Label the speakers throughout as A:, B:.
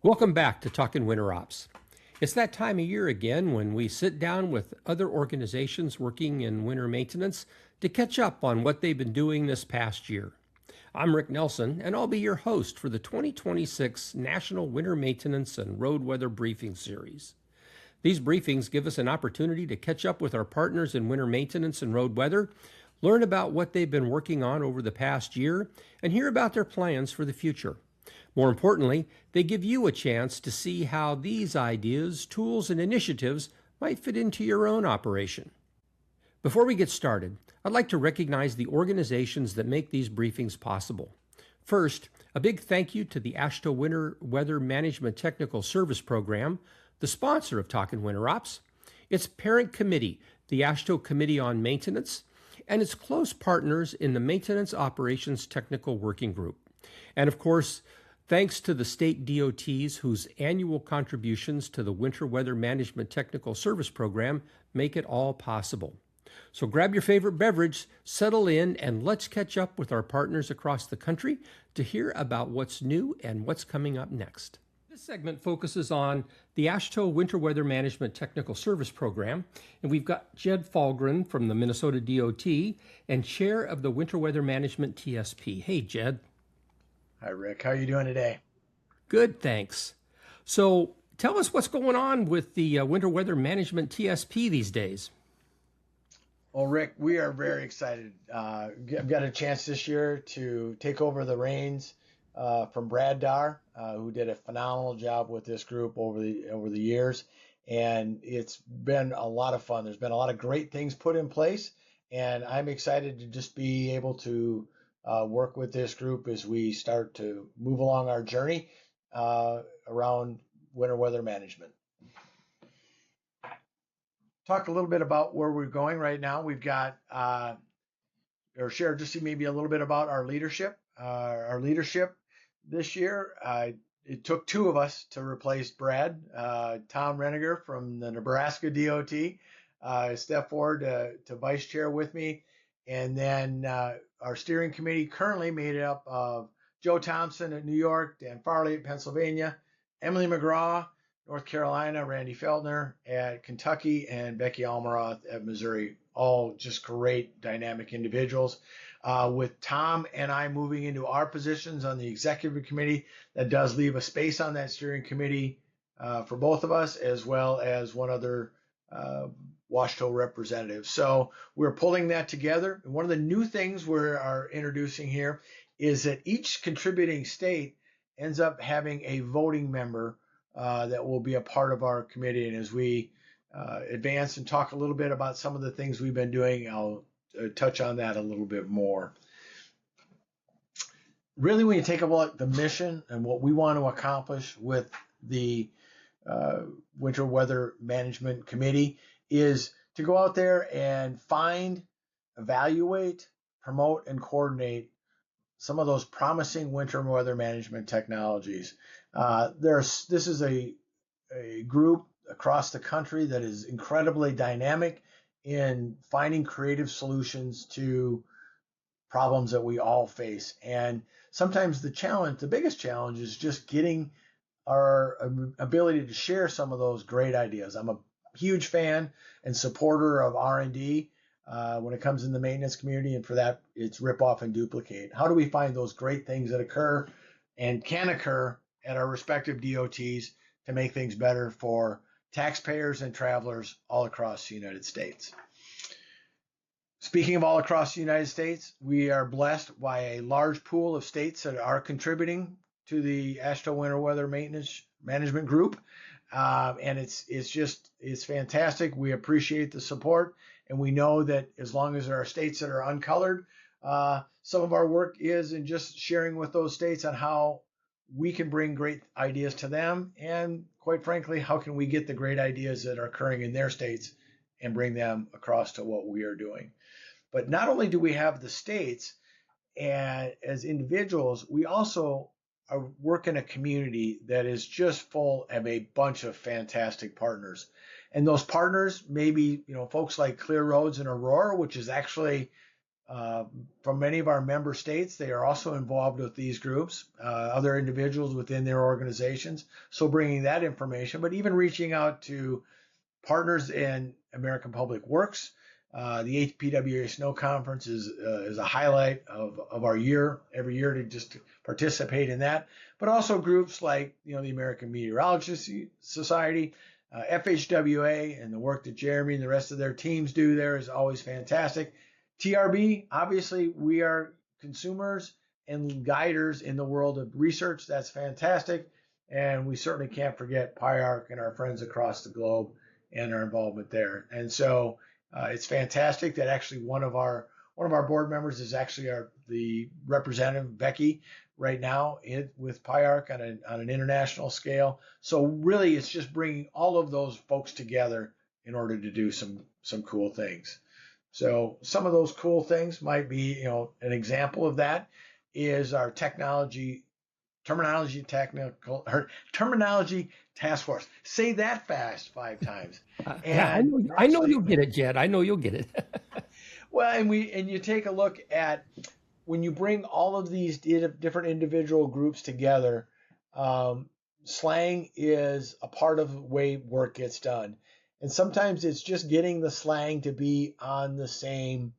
A: Welcome back to Talking Winter Ops. It's that time of year again when we sit down with other organizations working in winter maintenance to catch up on what they've been doing this past year. I'm Rick Nelson, and I'll be your host for the 2026 National Winter Maintenance and Road Weather Briefing Series. These briefings give us an opportunity to catch up with our partners in winter maintenance and road weather, learn about what they've been working on over the past year, and hear about their plans for the future. More importantly, they give you a chance to see how these ideas, tools, and initiatives might fit into your own operation. Before we get started, I'd like to recognize the organizations that make these briefings possible. First, a big thank you to the AASHTO Winter Weather Management Technical Service Program, the sponsor of Talkin' Winter Ops, its parent committee, the AASHTO Committee on Maintenance, and its close partners in the Maintenance Operations Technical Working Group. And of course, thanks to the state DOTs whose annual contributions to the Winter Weather Management Technical Service Program make it all possible. So grab your favorite beverage, settle in, and let's catch up with our partners across the country to hear about what's new and what's coming up next. This segment focuses on the AASHTO Winter Weather Management Technical Service Program, and we've got Jed Falgren from the Minnesota DOT and Chair of the Winter Weather Management TSP. Hey, Jed.
B: Hi, Rick. How are you doing today?
A: Good, thanks. So tell us what's going on with the Winter Weather Management TSP these days.
B: Well, Rick, we are very excited. I've got a chance this year to take over the reins from Brad Dar, who did a phenomenal job with this group over the years, and it's been a lot of fun. There's been a lot of great things put in place, and I'm excited to just be able to work with this group as we start to move along our journey around winter weather management. Talk a little bit about where we're going right now. We've got, or share just maybe a little bit about our leadership. Our leadership this year, it took two of us to replace Brad. Tom Reniger from the Nebraska DOT stepped forward to vice chair with me. And then our steering committee currently made up of Joe Thompson at New York, Dan Farley at Pennsylvania, Emily McGraw, North Carolina, Randy Feldner at Kentucky, and Becky Almaroth at Missouri. All just great dynamic individuals. With Tom and I moving into our positions on the executive committee, that does leave a space on that steering committee for both of us, as well as one other AASHTO representative. So we're pulling that together. And one of the new things we are introducing here is that each contributing state ends up having a voting member that will be a part of our committee. And as we advance and talk a little bit about some of the things we've been doing, I'll touch on that a little bit more. Really, when you take a look at the mission and what we want to accomplish with the Winter Weather Management Committee is to go out there and find, evaluate, promote, and coordinate some of those promising winter weather management technologies. This is a group across the country that is incredibly dynamic in finding creative solutions to problems that we all face. And sometimes the biggest challenge is just getting our ability to share some of those great ideas. I'm a huge fan and supporter of R&D when it comes in the maintenance community, and for that, it's rip off and duplicate. How do we find those great things that occur and can occur at our respective DOTs to make things better for taxpayers and travelers all across the United States? Speaking of all across the United States, we are blessed by a large pool of states that are contributing to the AASHTO Winter Weather Maintenance Management Group. And it's fantastic. We appreciate the support, and we know that as long as there are states that are uncolored, some of our work is in just sharing with those states on how we can bring great ideas to them, and quite frankly, how can we get the great ideas that are occurring in their states and bring them across to what we are doing. But not only do we have the states, and as individuals, we also work in a community that is just full of a bunch of fantastic partners. And those partners may be, folks like Clear Roads in Aurora, which is actually from many of our member states. They are also involved with these groups, other individuals within their organizations. So bringing that information, but even reaching out to partners in American Public Works. The HPWA Snow Conference is a highlight of our year, every year to just participate in that. But also groups like the American Meteorology Society, FHWA, and the work that Jeremy and the rest of their teams do there is always fantastic. TRB, obviously, we are consumers and guiders in the world of research. That's fantastic. And we certainly can't forget PIARC and our friends across the globe and our involvement there. And so it's fantastic that actually one of our board members is actually the representative, Becky, right now with PIARC on an international scale. So really, it's just bringing all of those folks together in order to do some cool things. So some of those cool things might be, an example of that is our terminology task force. Say that fast 5 times.
A: Yeah, I know you'll get it, Jed. I know you'll get it.
B: Well, and you take a look at when you bring all of these different individual groups together, slang is a part of the way work gets done. And sometimes it's just getting the slang to be on the same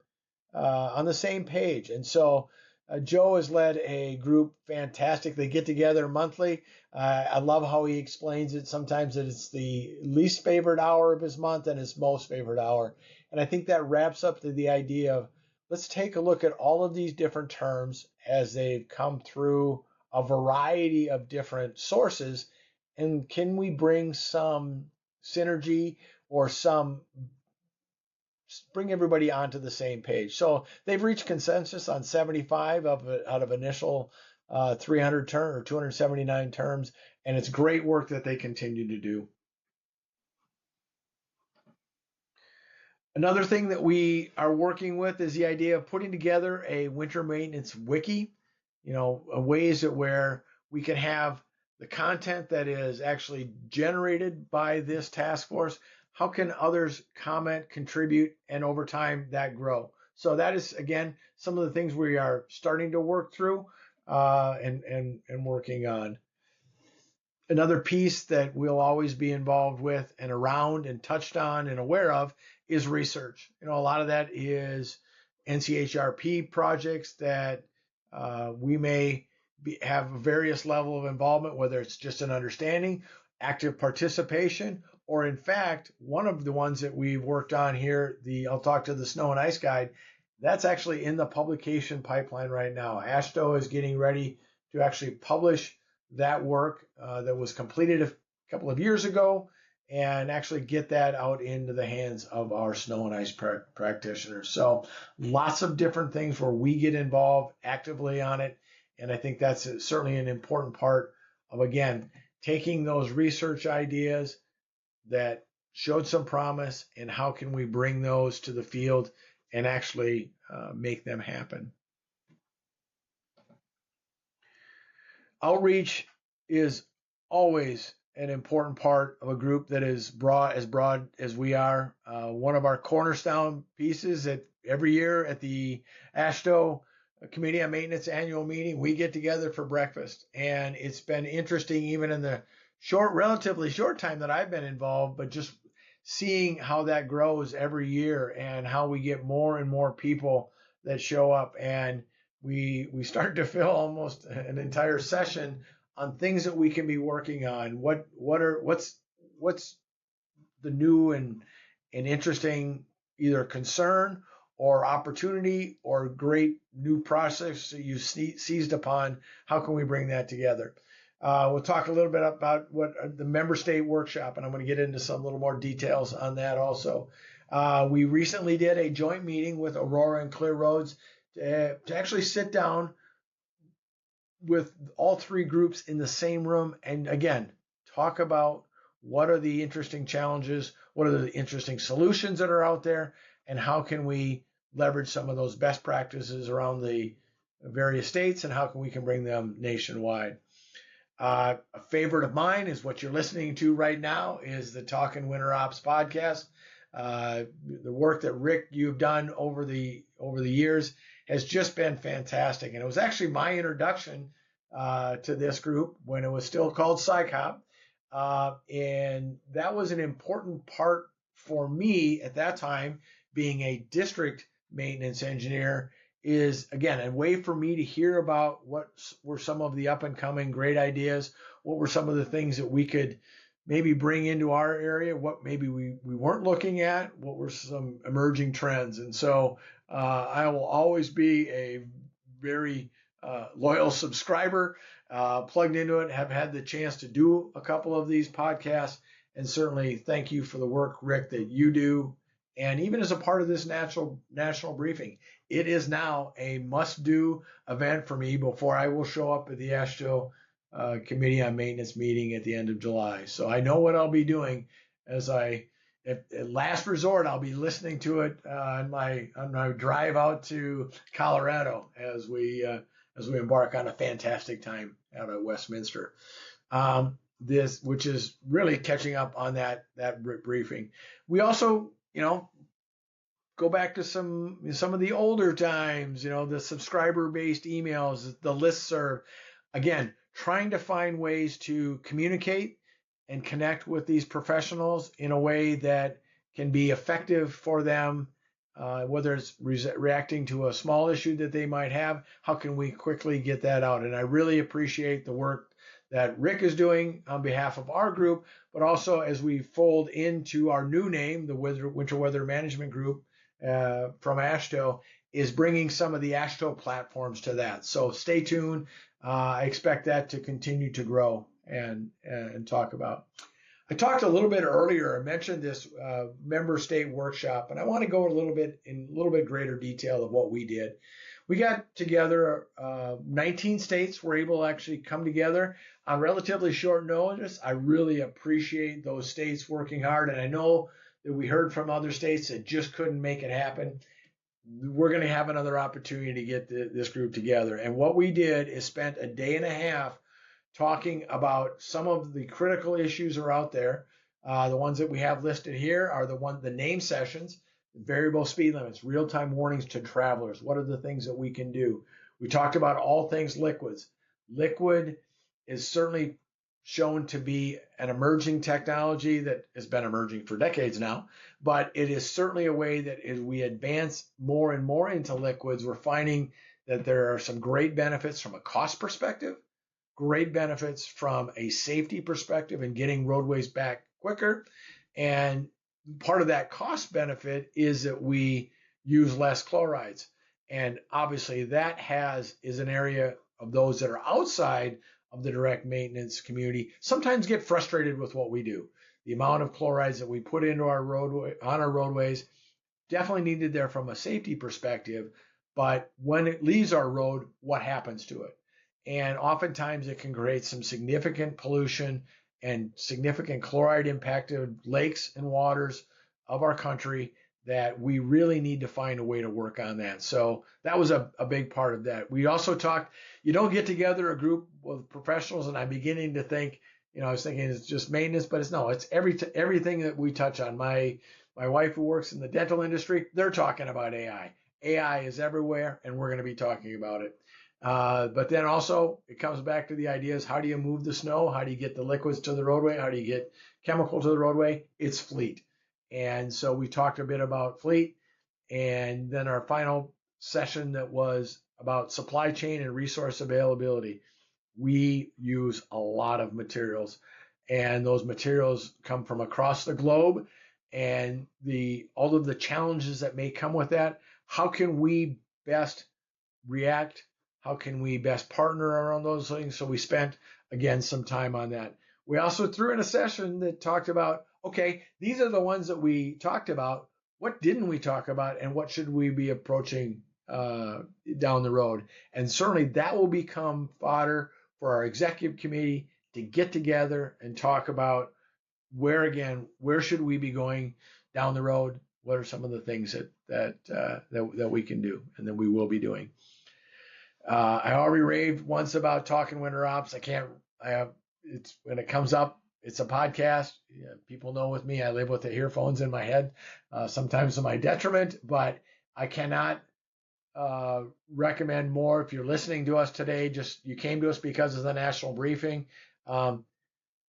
B: page. And so Joe has led a group fantastic. They get together monthly. I love how he explains it. Sometimes that it's the least favorite hour of his month and his most favorite hour. And I think that wraps up to the idea of let's take a look at all of these different terms as they've come through a variety of different sources. And can we bring some synergy or bring everybody onto the same page? So they've reached consensus on 75 out of initial 300 term or 279 terms, and it's great work that they continue to do. Another thing that we are working with is the idea of putting together a winter maintenance wiki, ways that where we can have the content that is actually generated by this task force. How can others comment, contribute, and over time that grow? So that is, again, some of the things we are starting to work through and working on. Another piece that we'll always be involved with and around and touched on and aware of is research. A lot of that is NCHRP projects that we may have various level of involvement, whether it's just an understanding, active participation, or in fact, one of the ones that we've worked on here, I'll talk to the Snow and Ice Guide, that's actually in the publication pipeline right now. AASHTO is getting ready to actually publish that work that was completed a couple of years ago and actually get that out into the hands of our snow and ice practitioners. So lots of different things where we get involved actively on it. And I think that's certainly an important part of, again, taking those research ideas that showed some promise and how can we bring those to the field and actually make them happen. Outreach is always an important part of a group that is as broad as we are. One of our cornerstone pieces that every year at the AASHTO Committee on Maintenance annual meeting, we get together for breakfast. And it's been interesting even in the relatively short time that I've been involved, but just seeing how that grows every year and how we get more and more people that show up. And we start to fill almost an entire session on things that we can be working on. What's the new and interesting either concern or opportunity or great new process that you've seized upon? How can we bring that together? We'll talk a little bit about what the member state workshop, and I'm going to get into some little more details on that also. We recently did a joint meeting with Aurora and Clear Roads to actually sit down with all 3 groups in the same room and, again, talk about what are the interesting challenges, what are the interesting solutions that are out there, and how can we leverage some of those best practices around the various states and how we can bring them nationwide. A favorite of mine is what you're listening to right now is the Talkin' Winter Ops podcast. The work that Rick you've done over the years has just been fantastic, and it was actually my introduction to this group when it was still called SciCop, and that was an important part for me at that time, being a district maintenance engineer. Is again a way for me to hear about what were some of the up and coming great ideas, what were some of the things that we could maybe bring into our area, what maybe we weren't looking at, what were some emerging trends. And so I will always be a very loyal subscriber, plugged into it, have had the chance to do a couple of these podcasts, and certainly thank you for the work, Rick, that you do. And even as a part of this national briefing, it is now a must-do event for me before I will show up at the AASHTO Committee on Maintenance meeting at the end of July. So I know what I'll be doing as at last resort, I'll be listening to it on my drive out to Colorado as we embark on a fantastic time out at Westminster. Which is really catching up on that briefing. We also, go back to some of the older times, the subscriber-based emails, the listserv. Again, trying to find ways to communicate and connect with these professionals in a way that can be effective for them, whether it's reacting to a small issue that they might have. How can we quickly get that out? And I really appreciate the work that Rick is doing on behalf of our group, but also as we fold into our new name, the Winter Weather Management Group from AASHTO, is bringing some of the AASHTO platforms to that. So stay tuned. I expect that to continue to grow and talk about. I talked a little bit earlier. I mentioned this member state workshop, and I want to go in a little bit greater detail of what we did. We got together, 19 states were able to actually come together on relatively short notice. I really appreciate those states working hard, and I know that we heard from other states that just couldn't make it happen. We're going to have another opportunity to get this group together. And what we did is spent a day and a half talking about some of the critical issues that are out there. The ones that we have listed here are the name sessions, variable speed limits, real-time warnings to travelers. What are the things that we can do? We talked about all things liquids. Liquid is certainly shown to be an emerging technology that has been emerging for decades now, but it is certainly a way that as we advance more and more into liquids, we're finding that there are some great benefits from a cost perspective, great benefits from a safety perspective and getting roadways back quicker. And part of that cost benefit is that we use less chlorides. And obviously that is an area of those that are outside of the direct maintenance community sometimes get frustrated with what we do. The amount of chlorides that we put into our roadways definitely needed there from a safety perspective, but when it leaves our road, what happens to it? And oftentimes it can create some significant pollution and significant chloride impacted lakes and waters of our country that we really need to find a way to work on that. So that was a big part of that. We also talked, you don't get together a group of professionals, and I'm beginning to think, I was thinking it's just maintenance, but it's everything that we touch on. My wife who works in the dental industry, they're talking about AI. AI is everywhere, and we're going to be talking about it. But then also it comes back to the ideas, how do you move the snow? How do you get the liquids to the roadway? How do you get chemical to the roadway? It's fleet. And so we talked a bit about fleet, and then our final session that was about supply chain and resource availability. We use a lot of materials, and those materials come from across the globe, and all of the challenges that may come with that. How can we best react? How can we best partner around those things? So we spent, again, some time on that. We also threw in a session that talked about, okay, these are the ones that we talked about. What didn't we talk about, and what should we be approaching down the road? And certainly that will become fodder for our executive committee to get together and talk about where should we be going down the road? What are some of the things that we can do and that we will be doing? I already raved once about talking winter ops. When it comes up, it's a podcast. Yeah, people know with me, I live with the earphones in my head, sometimes to my detriment, but I cannot recommend more. If you're listening to us today, just you came to us because of the national briefing. Um,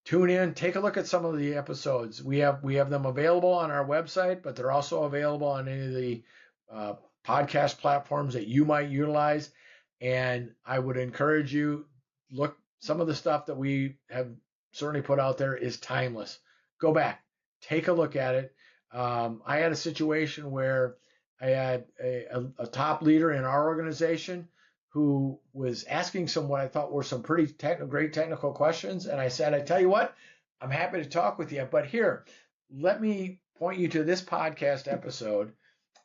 B: Tune in, take a look at some of the episodes. We have them available on our website, but they're also available on any of the uh, podcast platforms that you might utilize. And I would encourage you, look, some of the stuff that we have certainly put out there is timeless. Go back, take a look at it. I had a situation where I had a top leader in our organization who was asking some what I thought were some pretty great technical questions. And I said, I tell you what, I'm happy to talk with you, but here, let me point you to this podcast episode,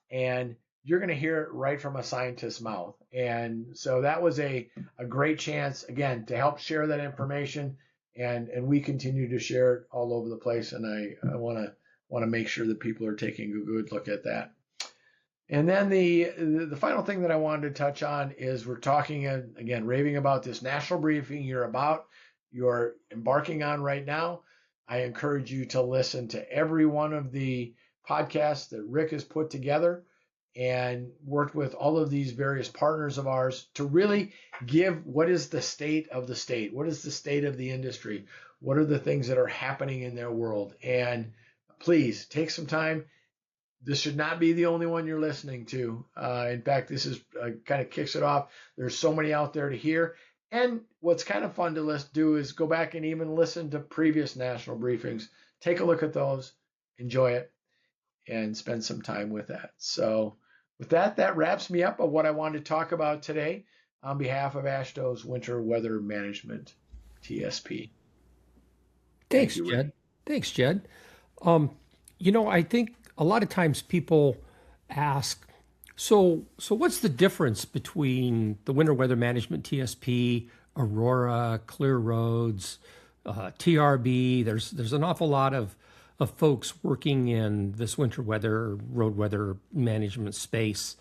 B: and you're going to hear it right from a scientist's mouth. And so that was a great chance, again, to help share that information. And we continue to share it all over the place. And I want to make sure that people are taking a good look at that. And then the final thing that I wanted to touch on is we're talking again, raving about this national briefing you're embarking on right now. I encourage you to listen to every one of the podcasts that Rick has put together and worked with all of these various partners of ours to really give what is the state of the state, what is the state of the industry, what are the things that are happening in their world. And please take some time. This should not be the only one you're listening to. In fact, this is kind of kicks it off. There's so many out there to hear. And what's kind of fun to do is go back and even listen to previous national briefings. Take a look at those, enjoy it, and spend some time with that. So with that, that wraps me up of what I wanted to talk about today on behalf of AASHTO's Winter Weather Management TSP.
A: Thanks, Jed. Thanks, Jed. I think a lot of times people ask, so what's the difference between the Winter Weather Management TSP, Aurora, Clear Roads, TRB? There's an awful lot of folks working in this winter weather, road weather management space.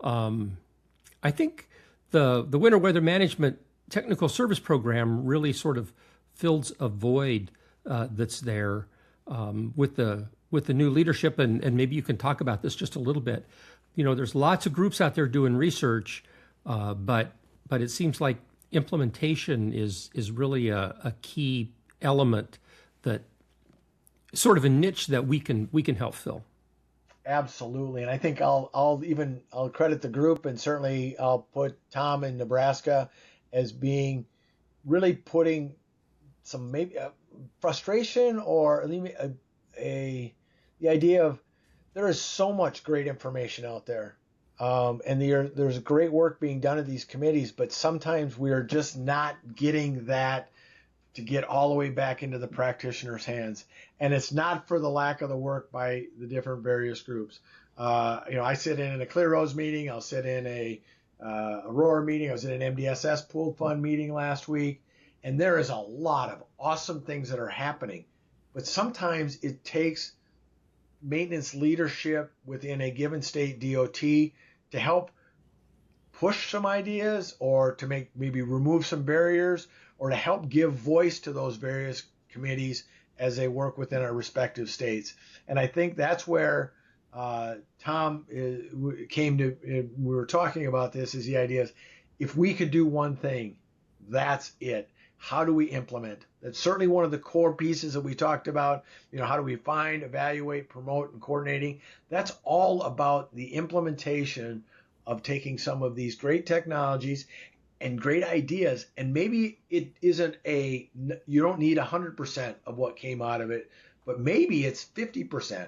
A: I think the Winter Weather Management Technical Service Program really sort of fills a void that's there with the new leadership, and maybe you can talk about this just a little bit. There's lots of groups out there doing research, but it seems like implementation is really a key element, that sort of a niche that we can help fill.
B: Absolutely, and I think I'll credit the group, and certainly I'll put Tom in Nebraska as being really putting some maybe frustration or the idea of there is so much great information out there, and there's great work being done at these committees, but sometimes we are just not getting that to get all the way back into the practitioner's hands. And it's not for the lack of the work by the different various groups. I sit in a Clear Roads meeting. I'll sit in a Aurora meeting. I was in an MDSS pooled fund meeting last week. And there is a lot of awesome things that are happening. But sometimes it takes maintenance leadership within a given state DOT to help push some ideas, or to maybe remove some barriers, or to help give voice to those various committees as they work within our respective states. And I think that's where Tom came to, we were talking about this, is the idea is, if we could do one thing, that's it. How do we implement? That's certainly one of the core pieces that we talked about. How do we find, evaluate, promote, and coordinating? That's all about the implementation of taking some of these great technologies and great ideas. And maybe it isn't you don't need 100% of what came out of it, but maybe it's 50%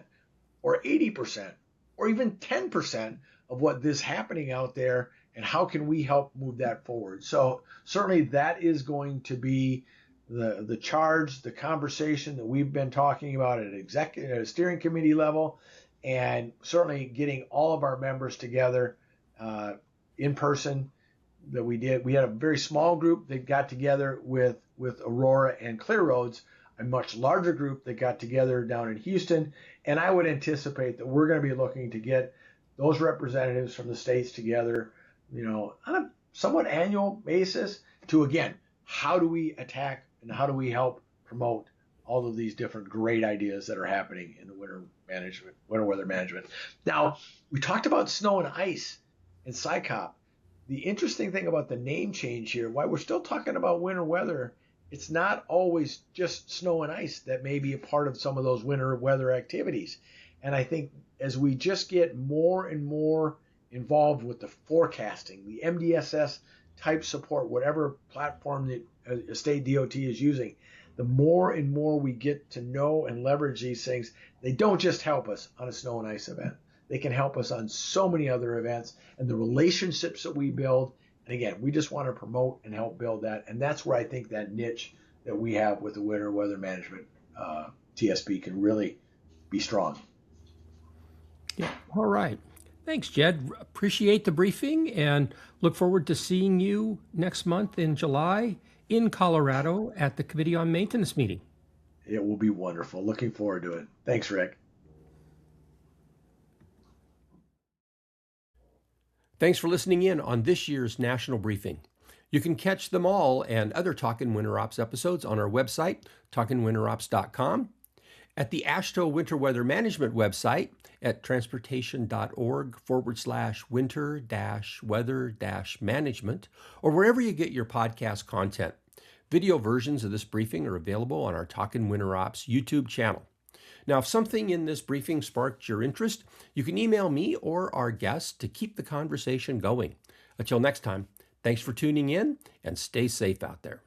B: or 80% or even 10% of what is happening out there, and how can we help move that forward? So certainly that is going to be the charge, the conversation that we've been talking about at a steering committee level, and certainly getting all of our members together in person. That we had a very small group that got together with Aurora and Clear Roads, a much larger group that got together down in Houston. And I would anticipate that we're going to be looking to get those representatives from the states together, on a somewhat annual basis to, again, how do we attack and how do we help promote all of these different great ideas that are happening in the winter weather management. Now, we talked about snow and ice and SICOP. The interesting thing about the name change here, why we're still talking about winter weather, it's not always just snow and ice that may be a part of some of those winter weather activities. And I think as we just get more and more involved with the forecasting, the MDSS type support, whatever platform that a state DOT is using, the more and more we get to know and leverage these things, they don't just help us on a snow and ice event. They can help us on so many other events and the relationships that we build. And again, we just want to promote and help build that. And that's where I think that niche that we have with the winter weather management TSP can really be strong.
A: Yeah. All right. Thanks, Jed. Appreciate the briefing and look forward to seeing you next month in July in Colorado at the Committee on Maintenance meeting.
B: It will be wonderful. Looking forward to it. Thanks, Rick.
A: Thanks for listening in on this year's National Briefing. You can catch them all and other Talkin' Winter Ops episodes on our website, talkinwinterops.com, at the AASHTO Winter Weather Management website at transportation.org/winter-weather-management, or wherever you get your podcast content. Video versions of this briefing are available on our Talkin' Winter Ops YouTube channel. Now, if something in this briefing sparked your interest, you can email me or our guests to keep the conversation going. Until next time, thanks for tuning in and stay safe out there.